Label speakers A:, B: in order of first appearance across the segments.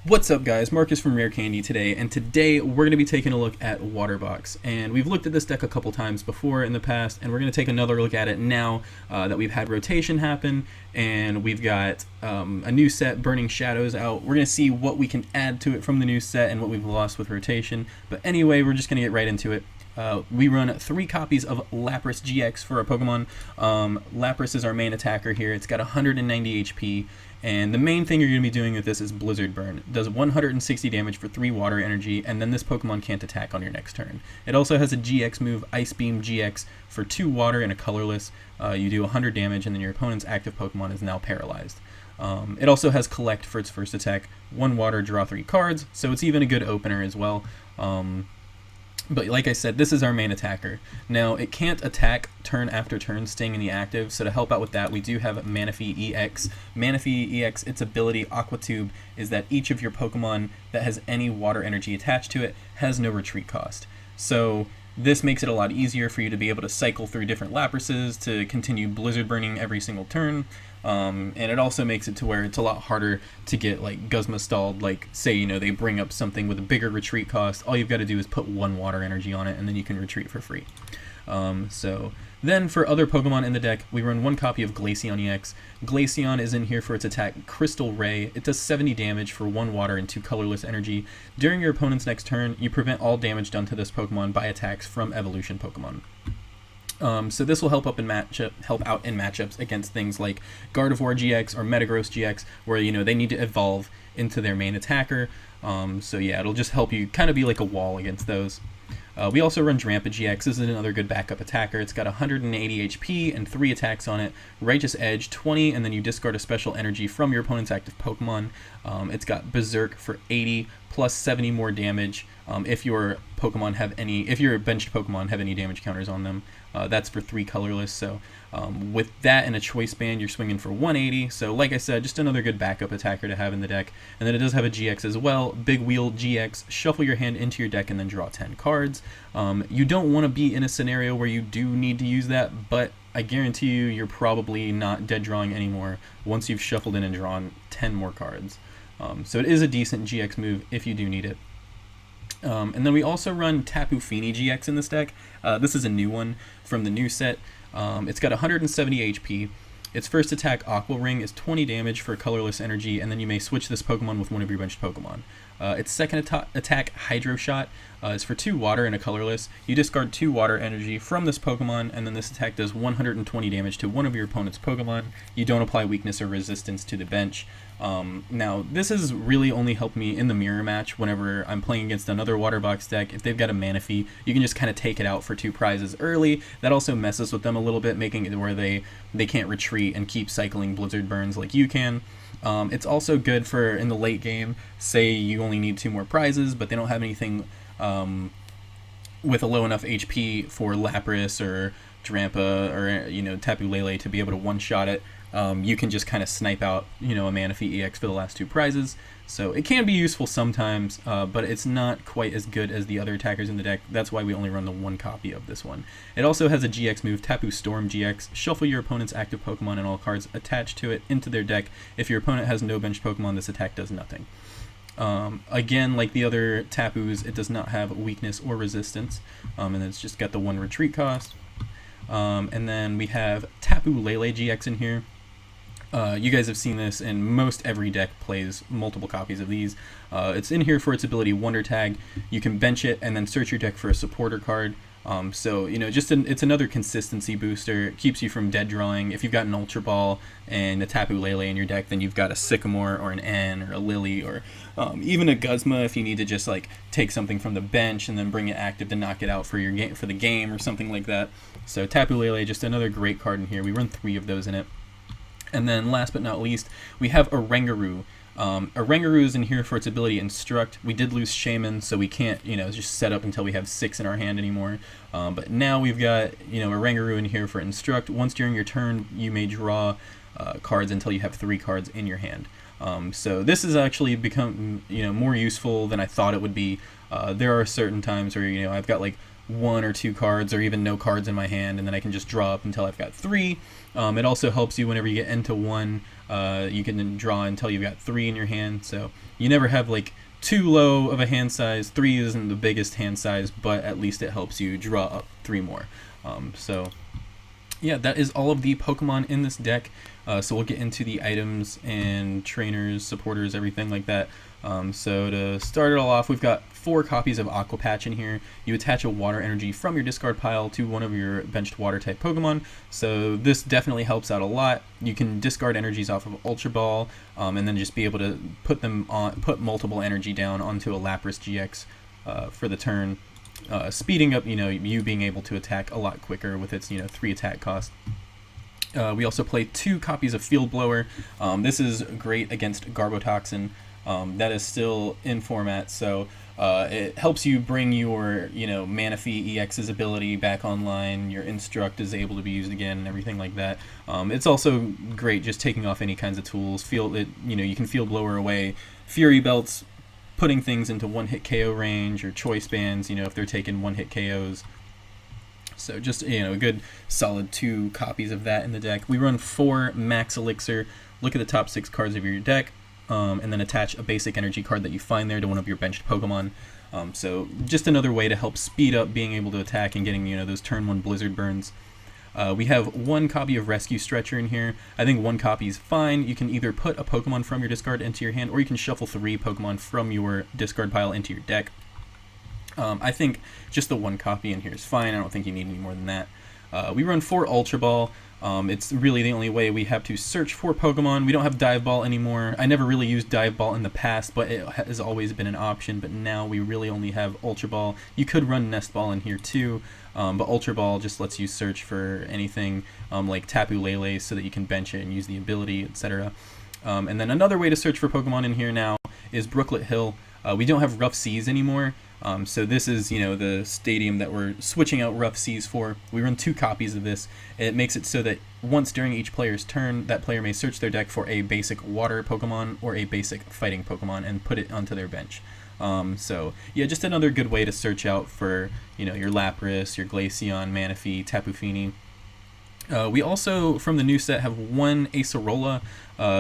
A: What's up, guys? Marcus from Rare Candy today, and today we're going to be taking a look at Water Box. And we've looked at this deck a couple times before in the past, and we're going to take another look at it now that we've had rotation happen, and we've got a new set, Burning Shadows, out. We're going to see what we can add to it from the new set and what we've lost with rotation. But anyway, we're just going to get right into it. We run 3 copies of Lapras GX for our Pokemon. Lapras is our main attacker here. It's got 190 HP, and the main thing you're going to be doing with this is Blizzard Burn. It does 160 damage for 3 water energy, and then this Pokemon can't attack on your next turn. It also has a GX move, Ice Beam GX, for 2 water and a colorless. You do 100 damage, and then your opponent's active Pokemon is now paralyzed. It also has Collect for its first attack, 1 water, draw 3 cards, so it's even a good opener as well. But like I said, this is our main attacker. Now, it can't attack turn after turn, staying in the active, so to help out with that, we do have Manaphy EX. Manaphy EX, its ability, Aqua Tube, is that each of your Pokemon that has any water energy attached to it has no retreat cost. So this makes it a lot easier for you to be able to cycle through different Laprases to continue Blizzard Burning every single turn. And it also makes it to where it's a lot harder to get like Guzma stalled. Like, say, they bring up something with a bigger retreat cost, all you've got to do is put 1 water energy on it, and then you can retreat for free. So then for other Pokemon in the deck, we run 1 copy of Glaceon EX. Glaceon is in here for its attack, Crystal Ray. It does 70 damage for 1 water and 2 colorless energy. During your opponent's next turn, you prevent all damage done to this Pokemon by attacks from evolution Pokemon. So this will help out in matchups against things like Gardevoir GX or Metagross GX, where they need to evolve into their main attacker. So yeah, it'll just help you kind of be like a wall against those. We also run Drampa GX. This is another good backup attacker. It's got 180 HP and 3 attacks on it. Righteous Edge, 20, and then you discard a special energy from your opponent's active Pokemon. It's got Berserk for 80 plus 70 more damage if your benched Pokemon have any damage counters on them. That's for 3 colorless. So with that and a choice band, you're swinging for 180. So like I said, just another good backup attacker to have in the deck. And then it does have a GX as well. Big Wheel GX. Shuffle your hand into your deck and then draw 10 cards. You don't want to be in a scenario where you do need to use that, but I guarantee you're probably not dead drawing anymore once you've shuffled in and drawn 10 more cards. So it is a decent GX move if you do need it. And then we also run Tapu Fini GX in this deck. This is a new one from the new set. It's got 170 HP. Its first attack, Aqua Ring, is 20 damage for colorless energy, and then you may switch this Pokemon with one of your benched Pokemon. Its second attack, Hydro Shot, is for 2 water and a colorless. You discard 2 water energy from this Pokemon, and then this attack does 120 damage to one of your opponent's Pokemon. You don't apply weakness or resistance to the bench. Now, this has really only helped me in the mirror match whenever I'm playing against another Water Box deck. If they've got a Manaphy, you can just kind of take it out for 2 prizes early. That also messes with them a little bit, making it where they can't retreat and keep cycling Blizzard Burns like you can. It's also good for in the late game, say you only need 2 more prizes, but they don't have anything with a low enough HP for Lapras or Drampa or Tapu Lele to be able to one-shot it. You can just kind of snipe out a Manaphy EX for the last 2 prizes. So it can be useful sometimes, but it's not quite as good as the other attackers in the deck. That's why we only run the 1 copy of this one. It also has a GX move, Tapu Storm GX. Shuffle your opponent's active Pokemon and all cards attached to it into their deck. If your opponent has no benched Pokemon, this attack does nothing. Again, like the other Tapus, it does not have weakness or resistance, and it's just got the 1 retreat cost. And then we have Tapu Lele GX in here. You guys have seen this, and most every deck plays multiple copies of these. It's in here for its ability Wonder Tag. You can bench it and then search your deck for a supporter card. So it's another consistency booster. It keeps you from dead drawing. If you've got an Ultra Ball and a Tapu Lele in your deck, then you've got a Sycamore or an N or a Lily or even a Guzma if you need to just like take something from the bench and then bring it active to knock it out for the game or something like that. So Tapu Lele, just another great card in here. We run 3 of those in it. And then last but not least, we have Oranguru. Oranguru is in here for its ability Instruct. We did lose Shaman, so we can't, just set up until we have 6 in our hand anymore. But now we've got, Oranguru in here for Instruct. Once during your turn, you may draw cards until you have 3 cards in your hand. So this has actually become, more useful than I thought it would be. There are certain times where, I've got like 1 or 2 cards or even no cards in my hand, and then I can just draw up until I've got 3. It also helps you whenever you get into 1, you can draw until you've got 3 in your hand, so you never have like too low of a hand size. 3 isn't the biggest hand size, but at least it helps you draw up 3 more. So yeah, that is all of the Pokemon in this deck. So we'll get into the items and trainers, supporters, everything like that. So to start it all off, we've got 4 copies of Aqua Patch in here. You attach a water energy from your discard pile to one of your benched water type Pokemon. So this definitely helps out a lot. You can discard energies off of Ultra Ball, and then just be able to put multiple energy down onto a Lapras GX for the turn, speeding up you being able to attack a lot quicker with its 3 attack cost. We also play 2 copies of Field Blower. This is great against Garbotoxin. That is still in format, so it helps you bring your Manaphy EX's ability back online. Your Instruct is able to be used again and everything like that. It's also great just taking off any kinds of tools. You can Field Blower away Fury Belts, putting things into 1-hit KO range, or Choice Bands, if they're taking 1-hit KOs. So just a good solid 2 copies of that in the deck. We run 4 Max Elixir. Look at the top 6 cards of your deck, and then attach a basic energy card that you find there to one of your benched Pokemon. So just another way to help speed up being able to attack and getting those turn 1 Blizzard burns. We have 1 copy of Rescue Stretcher in here. I think 1 copy is fine. You can either put a Pokemon from your discard into your hand, or you can shuffle 3 Pokemon from your discard pile into your deck. I think just the 1 copy in here is fine. I don't think you need any more than that. We run 4 Ultra Ball. It's really the only way we have to search for Pokemon. We don't have Dive Ball anymore. I never really used Dive Ball in the past, but it has always been an option. But now we really only have Ultra Ball. You could run Nest Ball in here too, but Ultra Ball just lets you search for anything like Tapu Lele so that you can bench it and use the ability, etc. And then another way to search for Pokemon in here now is Brooklet Hill. We don't have Rough Seas anymore. So this is, the stadium that we're switching out Rough Seas for. We run 2 copies of this. It makes it so that once during each player's turn, that player may search their deck for a basic water Pokemon or a basic fighting Pokemon and put it onto their bench. So yeah, just another good way to search out for, your Lapras, your Glaceon, Manaphy, Tapu Fini. We also, from the new set, have 1 Acerola.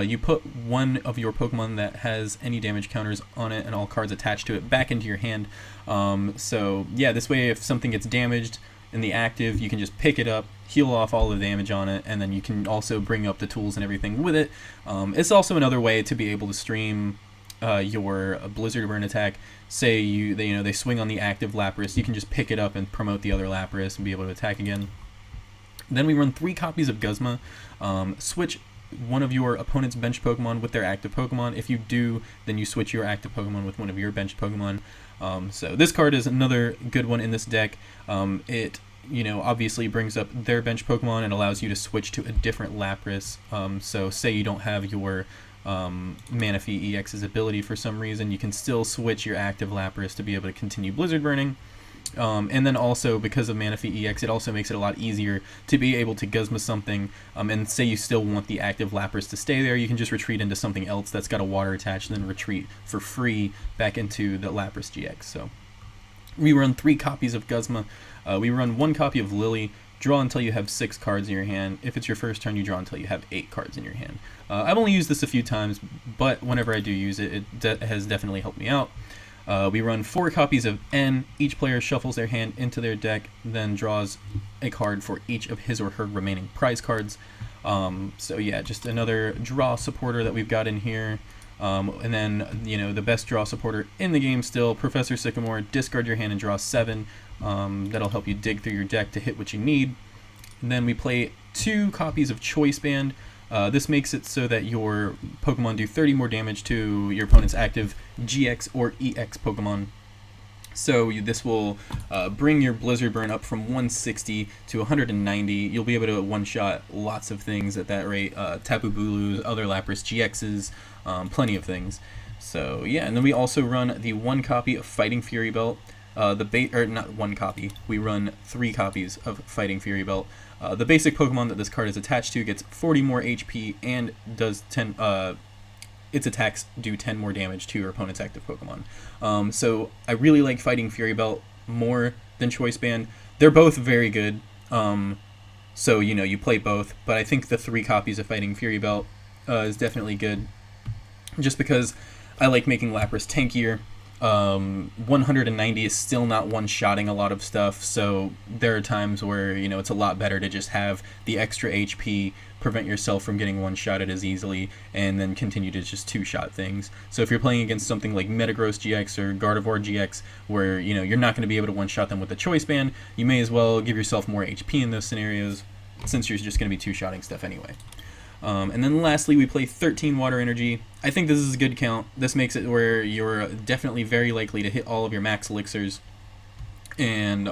A: You put 1 of your Pokemon that has any damage counters on it and all cards attached to it back into your hand. So yeah, this way if something gets damaged in the active, you can just pick it up, heal off all the damage on it, and then you can also bring up the tools and everything with it. It's also another way to be able to stream your Blizzard Burn attack. Say they swing on the active Lapras, you can just pick it up and promote the other Lapras and be able to attack again. Then we run 3 copies of Guzma. Switch one of your opponent's bench Pokemon with their active Pokemon. If you do, then you switch your active Pokemon with one of your benched Pokemon. So this card is another good one in this deck. It obviously brings up their bench Pokemon and allows you to switch to a different Lapras. So say you don't have your Manaphy EX's ability for some reason, you can still switch your active Lapras to be able to continue Blizzard Burning. And then also, because of Manaphy EX, it also makes it a lot easier to be able to Guzma something, and say you still want the active Lapras to stay there, you can just retreat into something else that's got a water attached, and then retreat for free back into the Lapras GX. So we run 3 copies of Guzma. We run 1 copy of Lily. Draw until you have 6 cards in your hand. If it's your first turn, you draw until you have 8 cards in your hand. I've only used this a few times, but whenever I do use it, it has definitely helped me out. We run 4 copies of N. Each player shuffles their hand into their deck, then draws a card for each of his or her remaining prize cards. So yeah, just another draw supporter that we've got in here. And then, the best draw supporter in the game still, Professor Sycamore. Discard your hand and draw 7. That'll help you dig through your deck to hit what you need. And then we play 2 copies of Choice Band. This makes it so that your Pokemon do 30 more damage to your opponent's active GX or EX Pokemon. So this will bring your Blizzard Burn up from 160 to 190. You'll be able to one-shot lots of things at that rate. Tapu Bulus, other Lapras GXs, plenty of things. So yeah, and then we also run the 1 copy of Fighting Fury Belt. Not 1 copy. We run 3 copies of Fighting Fury Belt. The basic Pokemon that this card is attached to gets 40 more HP and does 10. Its attacks do 10 more damage to your opponent's active Pokemon. So I really like Fighting Fury Belt more than Choice Band. They're both very good. So, you know, you play both, but I think the 3 copies of Fighting Fury Belt is definitely good, just because I like making Lapras tankier. 190 is still not one-shotting a lot of stuff, so there are times where, you know, it's a lot better to just have the extra HP, prevent yourself from getting one-shotted as easily, and then continue to just two-shot things. So if you're playing against something like Metagross GX or Gardevoir GX, where, you know, you're not going to be able to one-shot them with the Choice Band, you may as well give yourself more HP in those scenarios, since you're just going to be two-shotting stuff anyway. And then lastly, we play 13 Water Energy. I think this is a good count. This makes it where you're definitely very likely to hit all of your max elixirs and,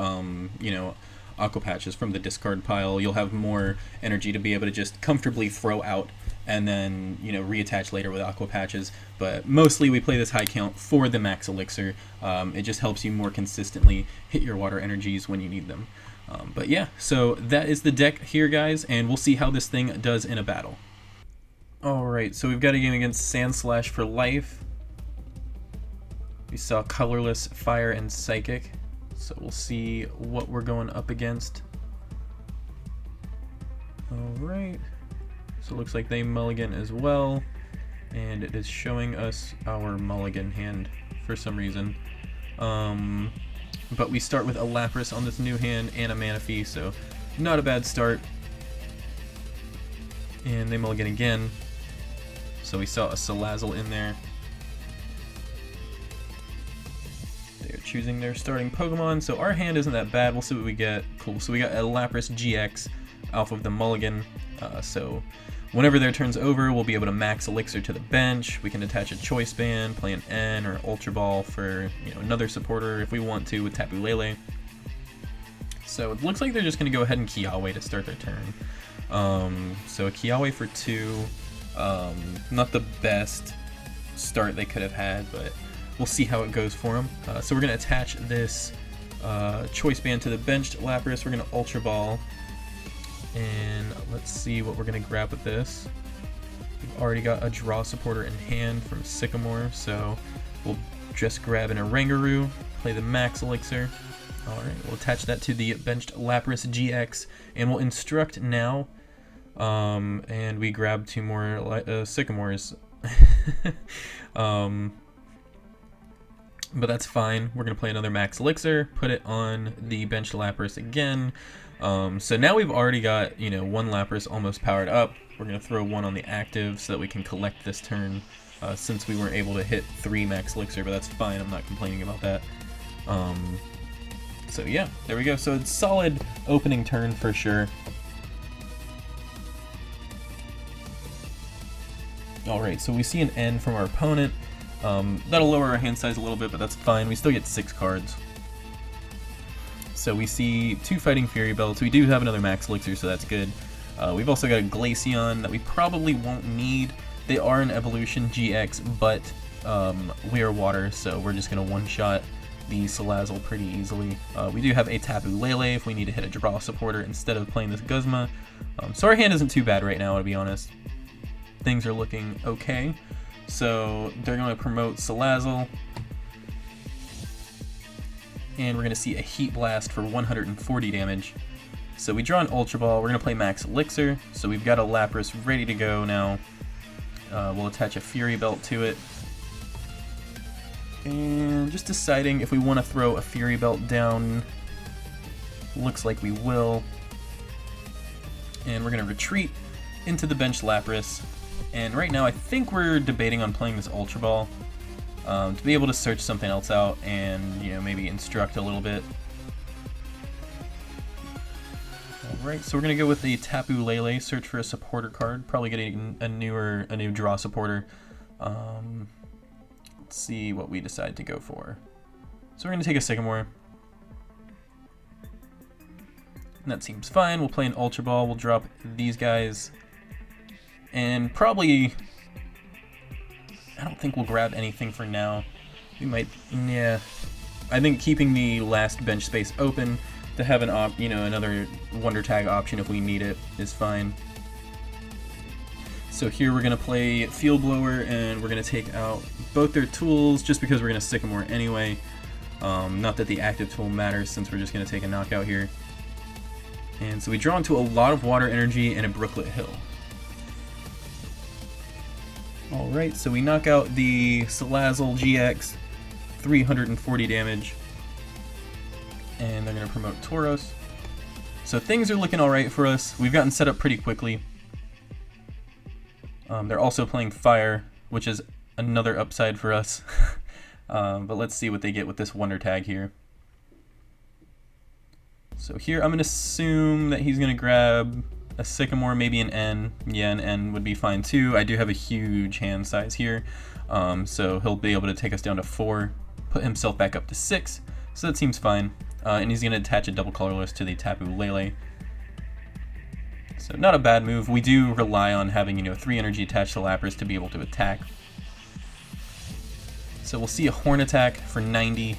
A: you know, Aqua Patches from the discard pile. You'll have more energy to be able to just comfortably throw out and then, you know, reattach later with Aqua Patches. But mostly we play this high count for the max elixir. It just helps you more consistently hit your Water Energies when you need them. But yeah, so that is the deck here, guys, and we'll see how this thing does in a battle. Alright, so we've got a game against Sandslash for life. We saw Colorless, Fire, and Psychic. So we'll see what we're going up against. Alright, so it looks like they mulligan as well, and it is showing us our mulligan hand for some reason. But we start with a Lapras on this new hand and a Manaphy, so not a bad start. And they mulligan again. So we saw a Salazzle in there. They're choosing their starting Pokemon, so our hand isn't that bad. We'll see what we get. Cool, so we got a Lapras GX off of the mulligan. So whenever their turn's over, we'll be able to max Elixir to the bench. We can attach a Choice Band, play an N or Ultra Ball for, you know, another supporter if we want to with Tapu Lele. So it looks like they're just going to go ahead and Kiawe to start their turn. So a Kiawe for 2, not the best start they could have had, but we'll see how it goes for them. So we're going to attach this Choice Band to the benched Lapras. We're going to Ultra Ball. And let's see what we're going to grab with this. We've already got a draw supporter in hand from Sycamore, so we'll just grab an Oranguru, play the max elixir. Alright, we'll attach that to the benched Lapras GX, and we'll instruct now. And we grab 2 more Sycamores. But that's fine. We're going to play another max elixir, put it on the benched Lapras again. So now we've already got, you know, 1 Lapras almost powered up. We're going to throw 1 on the active so that we can collect this turn, since we weren't able to hit 3 max elixir, but that's fine. I'm not complaining about that. So yeah, there we go. So it's solid opening turn for sure. Alright, so we see an N from our opponent. That'll lower our hand size a little bit, but that's fine. We still get 6 cards. So we see 2 Fighting Fury Belts. We do have another max elixir, so that's good. We've also got a Glaceon that we probably won't need. They are an evolution GX, but we are water, so we're just going to one-shot the Salazzle pretty easily. We do have a Tapu Lele if we need to hit a draw supporter instead of playing this Guzma. So our hand isn't too bad right now, to be honest. Things are looking okay. So they're going to promote Salazzle. And we're going to see a Heat Blast for 140 damage. So we draw an Ultra Ball, we're going to play Max Elixir, so we've got a Lapras ready to go now. We'll attach a Fury Belt to it. And just deciding if we want to throw a Fury Belt down. Looks like we will. And we're going to retreat into the bench Lapras. And right now I think we're debating on playing this Ultra Ball. To be able to search something else out and, you know, maybe instruct a little bit. Alright, so we're going to go with the Tapu Lele, search for a supporter card, probably getting a new draw supporter. Let's see what we decide to go for. So we're going to take a Sycamore. And that seems fine. We'll play an Ultra Ball, we'll drop these guys. And probably, I don't think we'll grab anything for now. We might, yeah. I think keeping the last bench space open to have an another Wonder Tag option if we need it is fine. So here we're gonna play Field Blower and we're gonna take out both their tools just because we're gonna Sycamore anyway. Not that the active tool matters since we're just going to take a knockout here. And so we draw into a lot of water energy and a Brooklet Hill. Alright, so we knock out the Salazzle GX, 340 damage. And they're going to promote Tauros. So things are looking alright for us. We've gotten set up pretty quickly. They're also playing Fire, which is another upside for us. But let's see what they get with this Wonder Tag here. So here I'm going to assume that he's going to grab a Sycamore, maybe an N. Yeah, an N would be fine too. I do have a huge hand size here. So he'll be able to take us down to 4, put himself back up to 6. So that seems fine. And he's going to attach a double colorless to the Tapu Lele. So not a bad move. We do rely on having, 3 energy attached to Lapras to be able to attack. So we'll see a Horn attack for 90.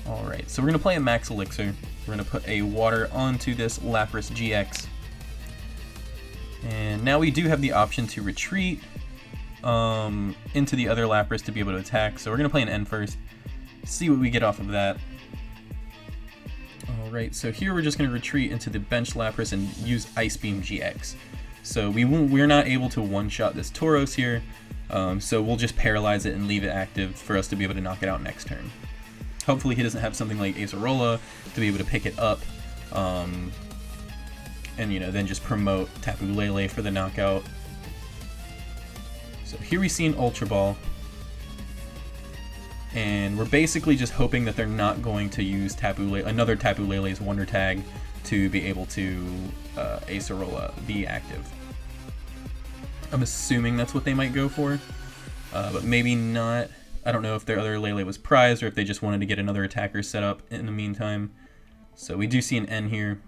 A: Alright, so we're going to play a Max Elixir. We're going to put a water onto this Lapras GX. And now we do have the option to retreat into the other Lapras to be able to attack. So we're going to play an N first, see what we get off of that. Alright, so here we're just going to retreat into the bench Lapras and use Ice Beam GX. So we're not able to one-shot this Tauros here, so we'll just paralyze it and leave it active for us to be able to knock it out next turn. Hopefully he doesn't have something like Acerola to be able to pick it up, and then just promote Tapu Lele for the knockout. So here we see an Ultra Ball, and we're basically just hoping that they're not going to use another Tapu Lele's Wonder Tag to be able to Acerola be active. I'm assuming that's what they might go for, but maybe not. I don't know if their other Lele was prized or if they just wanted to get another attacker set up in the meantime. So we do see an N here,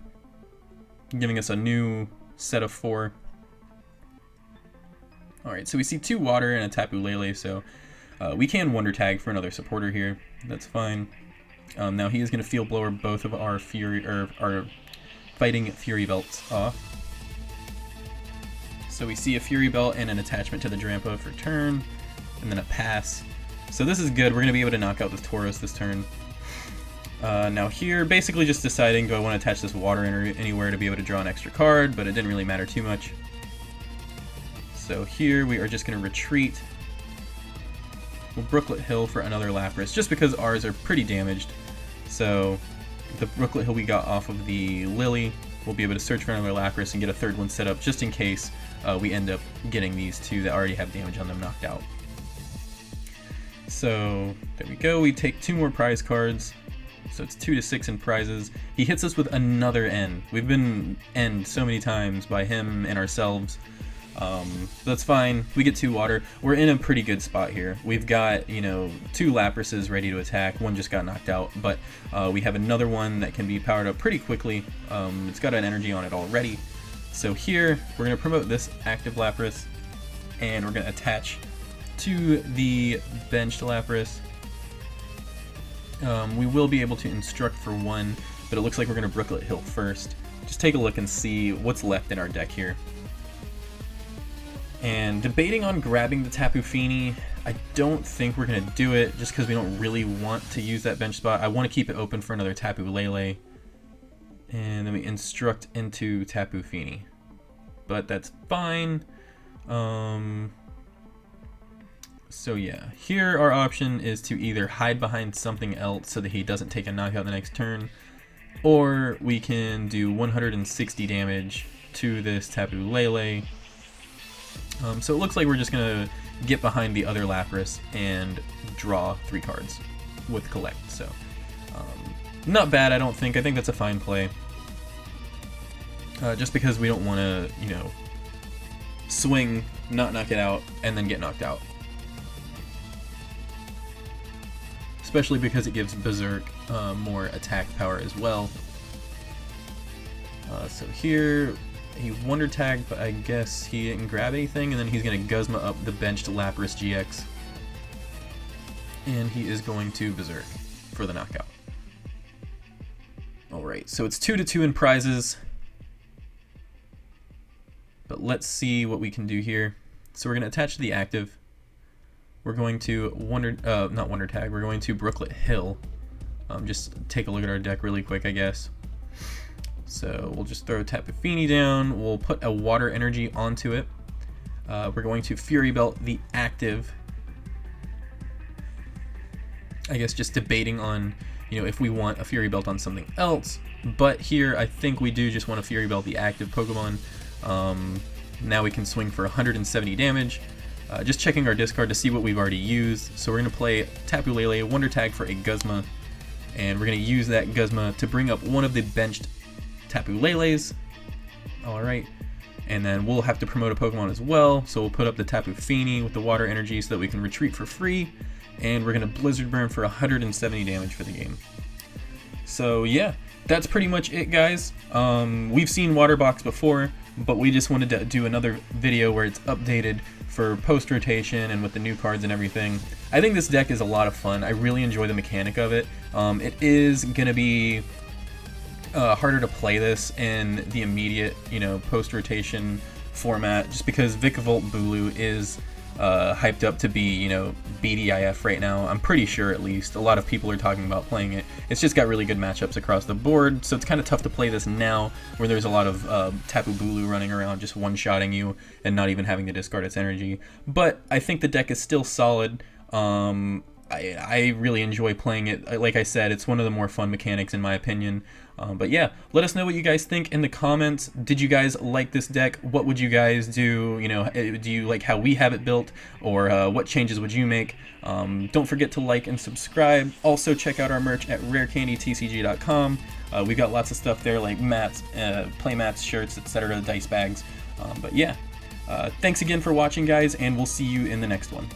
A: giving us a new set of 4. Alright, so we see 2 water and a Tapu Lele, so we can Wonder Tag for another supporter here. That's fine. Now he is going to Field Blower both of our our Fighting Fury Belts off. So we see a Fury Belt and an attachment to the Drampa for turn, and then a pass. So this is good. We're going to be able to knock out this Tauros this turn. Now here, basically just deciding, do I want to attach this water anywhere to be able to draw an extra card, but it didn't really matter too much. So here we are just going to retreat. We'll Brooklet Hill for another Lapras, just because ours are pretty damaged. So the Brooklet Hill we got off of the Lily, we'll be able to search for another Lapras and get a third one set up, just in case we end up getting these 2 that already have damage on them knocked out. So there we go, we take 2 more prize cards, so it's 2 to 6 in prizes. He hits us with another N. We've been N'd so many times by him and ourselves. That's fine, we get 2 water. We're in a pretty good spot here. We've got, 2 Laprases ready to attack, one just got knocked out, but we have another one that can be powered up pretty quickly. It's got an energy on it already. So here, we're going to promote this active Lapras, and we're going to attach to the benched Lapras. We will be able to instruct for 1, but it looks like we're going to Brooklet Hill first. Just take a look and see what's left in our deck here. And debating on grabbing the Tapu Fini, I don't think we're going to do it, just because we don't really want to use that bench spot. I want to keep it open for another Tapu Lele. And then we instruct into Tapu Fini. But that's fine. So yeah, here our option is to either hide behind something else so that he doesn't take a knockout the next turn, or we can do 160 damage to this Tapu Lele. So it looks like we're just going to get behind the other Lapras and draw 3 cards with Collect. So not bad, I don't think. I think that's a fine play. Just because we don't want to, swing, not knock it out, and then get knocked out. Especially because it gives Berserk more attack power as well. So here, he Wonder Tagged, but I guess he didn't grab anything, and then he's going to Guzma up the benched Lapras GX. And he is going to Berserk for the knockout. Alright, so it's 2 to 2 in prizes. But let's see what we can do here. So we're going to attach to the active. we're going to not Wonder Tag, we're going to Brooklet Hill. Just take a look at our deck really quick, I guess. So we'll just throw Tapu Fini down, we'll put a Water Energy onto it. We're going to Fury Belt the active. I guess just debating on, you know, if we want a Fury Belt on something else, but here I think we do just want to Fury Belt the active Pokemon. Now we can swing for 170 damage. Just checking our discard to see what we've already used. So we're going to play Tapu Lele, Wonder Tag for a Guzma, and we're going to use that Guzma to bring up one of the benched Tapu Leles. Alright, and then we'll have to promote a Pokemon as well, so we'll put up the Tapu Fini with the Water Energy so that we can retreat for free, and we're going to Blizzard Burn for 170 damage for the game. So yeah, that's pretty much it, guys. We've seen Water Box before, but we just wanted to do another video where it's updated for post-rotation and with the new cards and everything. I think this deck is a lot of fun. I really enjoy the mechanic of it. It is going to be harder to play this in the immediate, you know, post-rotation format, just because Vikavolt Bulu is hyped up to be, you know, BDIF right now. I'm pretty sure, at least. A lot of people are talking about playing it. It's just got really good matchups across the board, so it's kind of tough to play this now, where there's a lot of Tapu Bulu running around just one-shotting you and not even having to discard its energy. But I think the deck is still solid. I really enjoy playing it. Like I said, it's one of the more fun mechanics in my opinion. But yeah, let us know what you guys think in the comments. Did you guys like this deck? What would you guys do? You know, do you like how we have it built, or what changes would you make? Don't forget to like and subscribe. Also check out our merch at rarecandytcg.com. We've got lots of stuff there, like mats, play mats, shirts, etc., dice bags. But yeah, thanks again for watching, guys, and we'll see you in the next one.